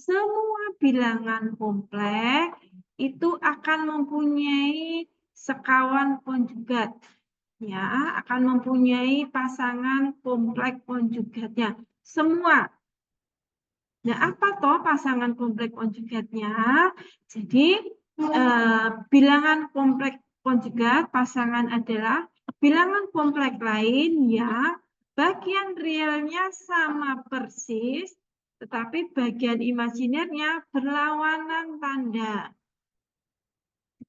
semua bilangan kompleks itu akan mempunyai sekawan konjugat. Ya, akan mempunyai pasangan kompleks konjugatnya. Semua. Nah, apa toh pasangan kompleks konjugatnya? Jadi, bilangan kompleks konjugat pasangan adalah bilangan kompleks lain yang bagian realnya sama persis, tetapi bagian imajinernya berlawanan tanda.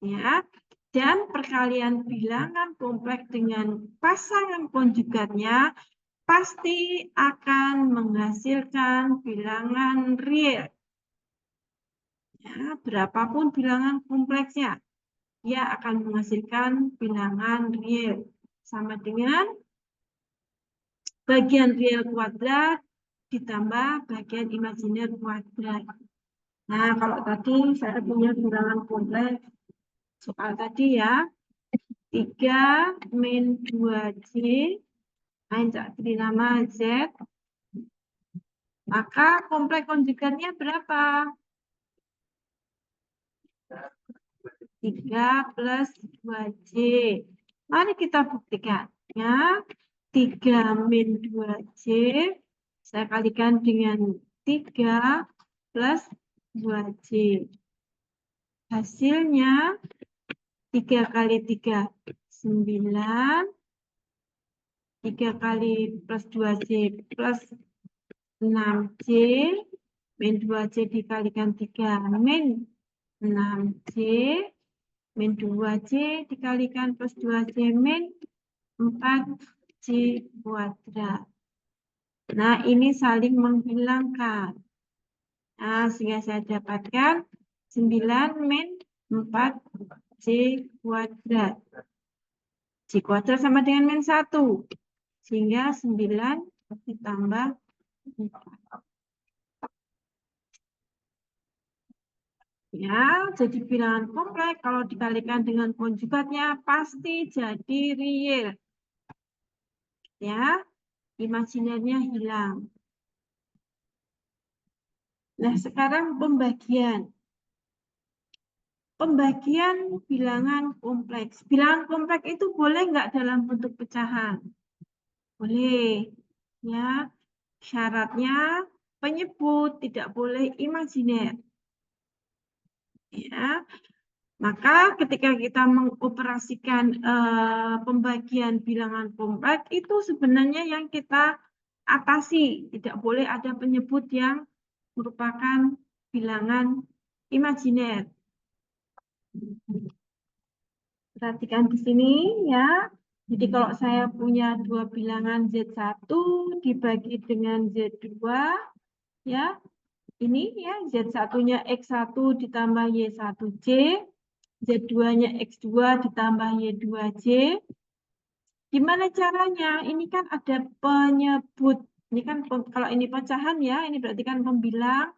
Ya, dan perkalian bilangan kompleks dengan pasangan konjugatnya pasti akan menghasilkan bilangan real. Ya, berapapun bilangan kompleksnya, dia akan menghasilkan bilangan real. Sama dengan bagian real kuadrat ditambah bagian imajiner kuadrat. Nah, kalau tadi saya punya bilangan kompleks, soal tadi ya, 3 min 2J, beri nama Z, maka kompleks konjugatnya berapa? 3 plus 2J. Mari kita buktikan. Ya, 3 min 2J, saya kalikan dengan 3 plus 2J. Hasilnya 3 kali 3, 9. 3 kali plus 2J plus 6J. Min 2J dikalikan 3, min 6J. Min 2J dikalikan plus 2J min 4J kuadrat. Nah, ini saling menghilangkan. Nah, sehingga saya dapatkan 9 min 4J kuadrat. J kuadrat sama dengan min 1. Sehingga 9 ditambah 4. Ya, jadi bilangan kompleks kalau dikalikan dengan konjugatnya pasti jadi real. Ya, imajinernya hilang. Nah, sekarang pembagian. Pembagian bilangan kompleks. Bilangan kompleks itu boleh nggak dalam bentuk pecahan? Boleh. Ya, syaratnya penyebut tidak boleh imajiner. Ya, maka ketika kita mengoperasikan pembagian bilangan kompleks itu sebenarnya yang kita atasi. Tidak boleh ada penyebut yang merupakan bilangan imajiner. Perhatikan di sini ya. Jadi kalau saya punya dua bilangan Z1 dibagi dengan Z2 ya. Ini ya Z1-nya X1 ditambah Y1J. Z2-nya X2 ditambah Y2J. Gimana caranya? Ini kan ada penyebut. Ini kan kalau ini pecahan ya, ini berarti kan pembilang.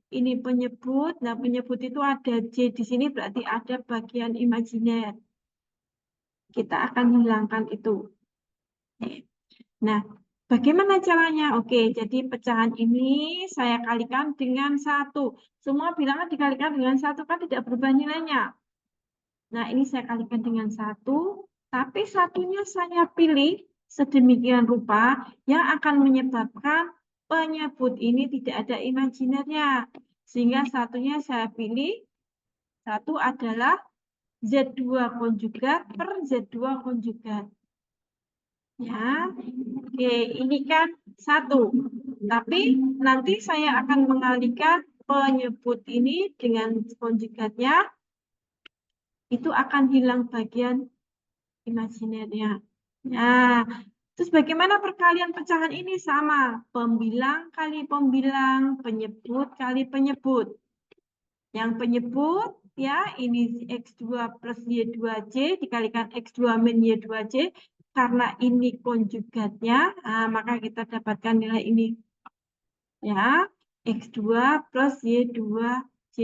Ini penyebut. Nah, penyebut itu ada J di sini berarti ada bagian imajiner. Kita akan hilangkan itu. Nah, bagaimana caranya? Oke, jadi pecahan ini saya kalikan dengan 1. Semua bilangan dikalikan dengan 1 kan tidak berubah nilainya. Nah, ini saya kalikan dengan 1, tapi satunya saya pilih sedemikian rupa yang akan menyebabkan penyebut ini tidak ada imajinernya. Sehingga satunya saya pilih, satu adalah Z2 konjugat per Z2 konjugat. Ya, oke, ini kan 1. Tapi nanti saya akan mengalihkan penyebut ini dengan konjugatnya. Itu akan hilang bagian imajinernya. Nah, terus bagaimana perkalian pecahan ini? Sama, pembilang kali pembilang, penyebut kali penyebut. Yang penyebut, ya, ini X2 plus Y2J dikalikan X2 min Y2J. Karena ini konjugatnya, nah, maka kita dapatkan nilai ini. Ya, X2 plus Y2J.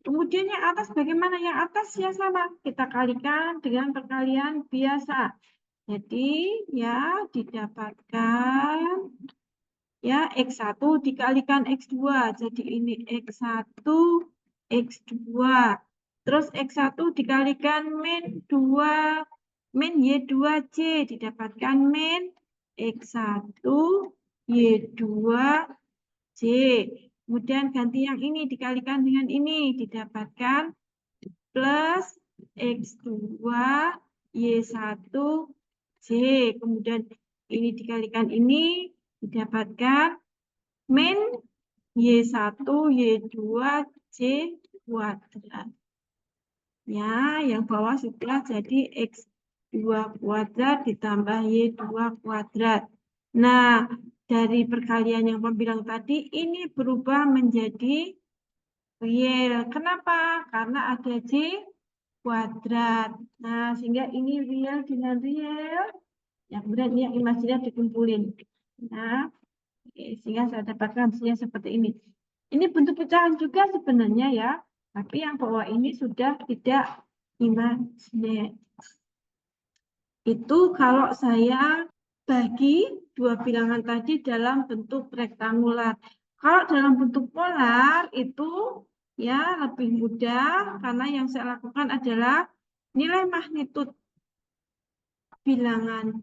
Kemudian yang atas bagaimana? Yang atas ya sama. Kita kalikan dengan perkalian biasa. Jadi ya didapatkan Ya, X1 dikalikan X2. Jadi ini X1, X2. Terus X1 dikalikan min 2, min Y2C. Didapatkan min X1, Y2C. Kemudian ganti yang ini dikalikan dengan ini. Didapatkan plus X2, Y1C. Kemudian ini dikalikan ini. Didapatkan min Y1, Y2C kuadrat. Ya, yang bawah sudah jadi X2 kuadrat ditambah Y2 kuadrat. Nah, dari perkalian yang pembilang tadi, ini berubah menjadi real. Kenapa? Karena ada C kuadrat. Nah, sehingga ini real dengan real. Ya, kemudian ini yang imajiner dikumpulin. Nah, sehingga saya dapatkan hasilnya seperti ini. Ini bentuk pecahan juga sebenarnya ya, tapi yang bawah ini sudah tidak imajiner. Itu kalau saya bagi dua bilangan tadi dalam bentuk rektangular. Kalau dalam bentuk polar itu ya lebih mudah karena yang saya lakukan adalah nilai magnitud bilangan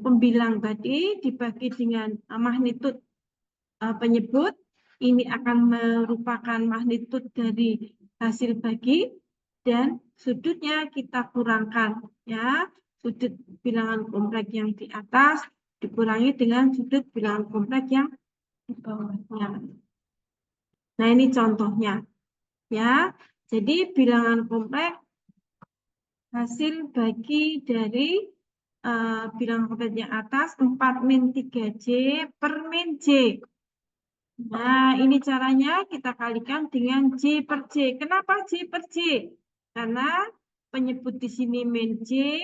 pembilang tadi dibagi dengan magnitud penyebut. Ini akan merupakan magnitud dari hasil bagi dan sudutnya kita kurangkan ya. Sudut bilangan kompleks yang di atas dikurangi dengan sudut bilangan kompleks yang di bawahnya. Nah, ini contohnya ya. Jadi bilangan kompleks hasil bagi dari bilangan kompleks yang atas 4 min 3J per min J. Nah, ini caranya kita kalikan dengan J per J. Kenapa J per J? Karena penyebut di sini min J,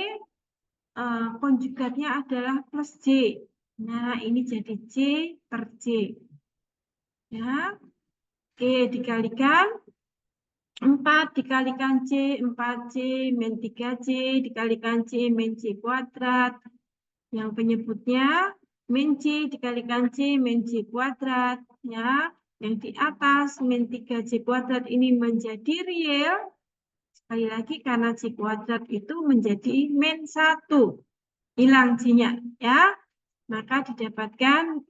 konjugatnya adalah plus J. Nah, ini jadi J per J. Ya, oke, dikalikan 4 dikalikan C, 4C min 3C dikalikan C min C kuadrat. Yang penyebutnya min C dikalikan C min C kuadrat. Ya, yang di atas min 3C kuadrat ini menjadi real. Sekali lagi karena C kuadrat itu menjadi min 1. Hilang C-nya. Ya, maka didapatkan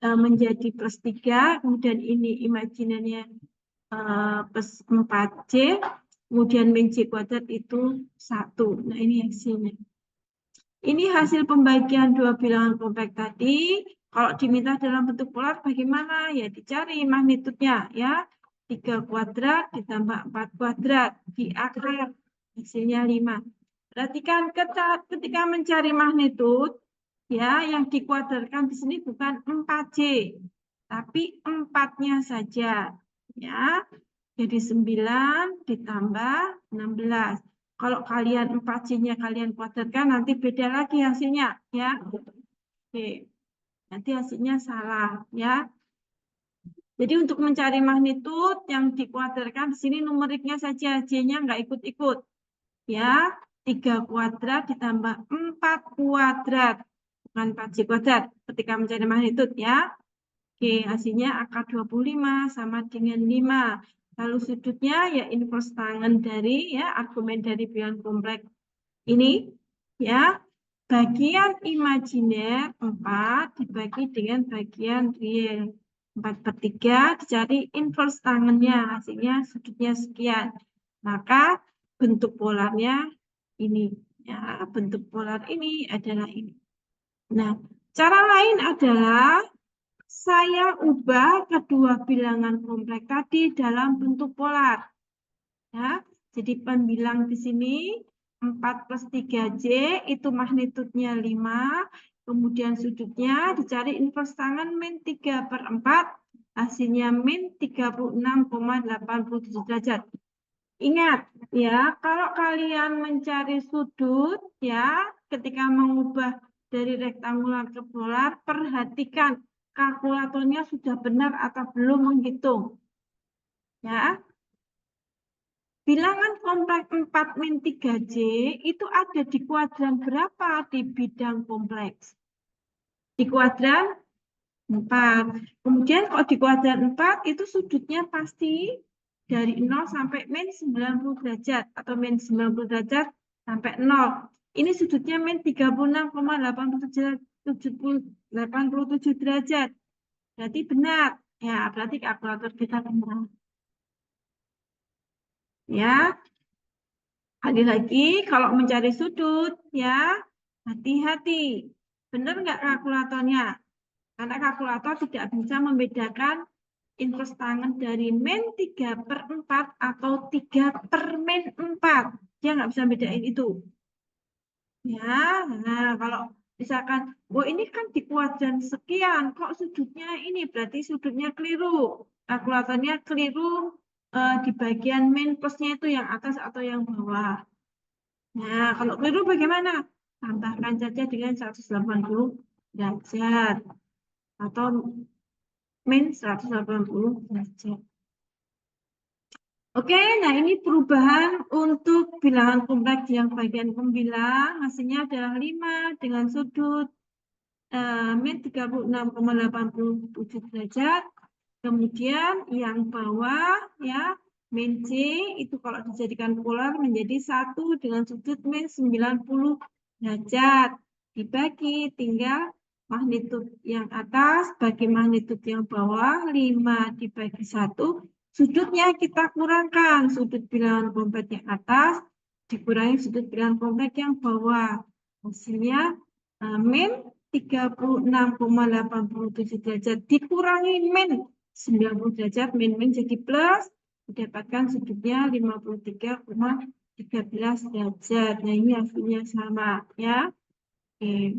menjadi plus 3. Kemudian ini imajinernya plus 4C, kemudian min C kuadrat itu 1. Nah, ini hasilnya. Ini hasil pembagian dua bilangan kompleks tadi. Kalau diminta dalam bentuk polar bagaimana? Ya dicari magnitudnya ya. 3 kuadrat ditambah 4 kuadrat. Di akar hasilnya 5. Perhatikan ketika mencari magnitud, ya yang dikuadratkan di sini bukan 4C, tapi 4-nya saja. Ya, jadi 9 ditambah 16. Kalau kalian 4C-nya kalian kuadratkan, nanti beda lagi hasilnya. Ya, oke. Nanti hasilnya salah. Ya. Jadi untuk mencari magnitud yang dikuadratkan di sini numeriknya saja, J-nya nggak ikut-ikut. Ya, 3 kuadrat ditambah 4 kuadrat. Bukan 4C kuadrat ketika mencari magnitud ya. Oke, hasilnya akar 25 sama dengan 5. Lalu sudutnya ya inverse tangen dari ya argumen dari bilangan kompleks ini ya. Bagian imajiner 4 dibagi dengan bagian real. 4/3 dicari inverse tangennya, hasilnya sudutnya sekian. Maka bentuk polarnya ini ya, bentuk polar ini adalah ini. Nah, cara lain adalah saya ubah kedua bilangan kompleks tadi dalam bentuk polar. Ya, jadi pembilang di sini 4 plus 3J itu magnitudnya 5. Kemudian sudutnya dicari inverse tangen min 3/4. Hasilnya min 36,87 derajat. Ingat ya, kalau kalian mencari sudut ya, ketika mengubah dari rektangular ke polar, perhatikan kalkulatornya sudah benar atau belum menghitung. Ya. Bilangan kompleks 4 min 3J itu ada di kuadran berapa di bidang kompleks? Di kuadran 4. Kemudian kalau di kuadran 4 itu sudutnya pasti dari 0 sampai min 90 derajat atau min 90 derajat sampai 0. Ini sudutnya min 36,87 derajat. Berarti benar. Ya, berarti kalkulator kita benar. Ya. Lagi-lagi kalau mencari sudut ya hati-hati. Benar nggak kalkulatornya? Karena kalkulator tidak bisa membedakan inverse tangen dari min 3/4 atau 3/min 4. Dia nggak bisa bedain itu. Ya, nah kalau misalkan, oh ini kan di kuadran sekian, kok sudutnya ini berarti sudutnya keliru. Kalkulatornya keliru di bagian min plusnya itu yang atas atau yang bawah. Nah, kalau keliru bagaimana? Tambahkan saja dengan 180 derajat atau min 180 derajat. Oke, nah ini perubahan untuk bilangan kompleks yang bagian pembilang. Hasilnya adalah 5 dengan sudut min 36,87 derajat. Kemudian yang bawah ya min C itu kalau dijadikan polar menjadi 1 dengan sudut min 90 derajat. Dibagi tinggal magnitud yang atas bagi magnitud yang bawah 5 dibagi 1. Sudutnya kita kurangkan. Sudut bilangan kompleks yang atas dikurangi sudut bilangan kompleks yang bawah. Hasilnya min 36,87 derajat dikurangi min 90 derajat, min jadi plus, didapatkan sudutnya 53,13 derajat. Nah, ini hasilnya sama ya. Oke.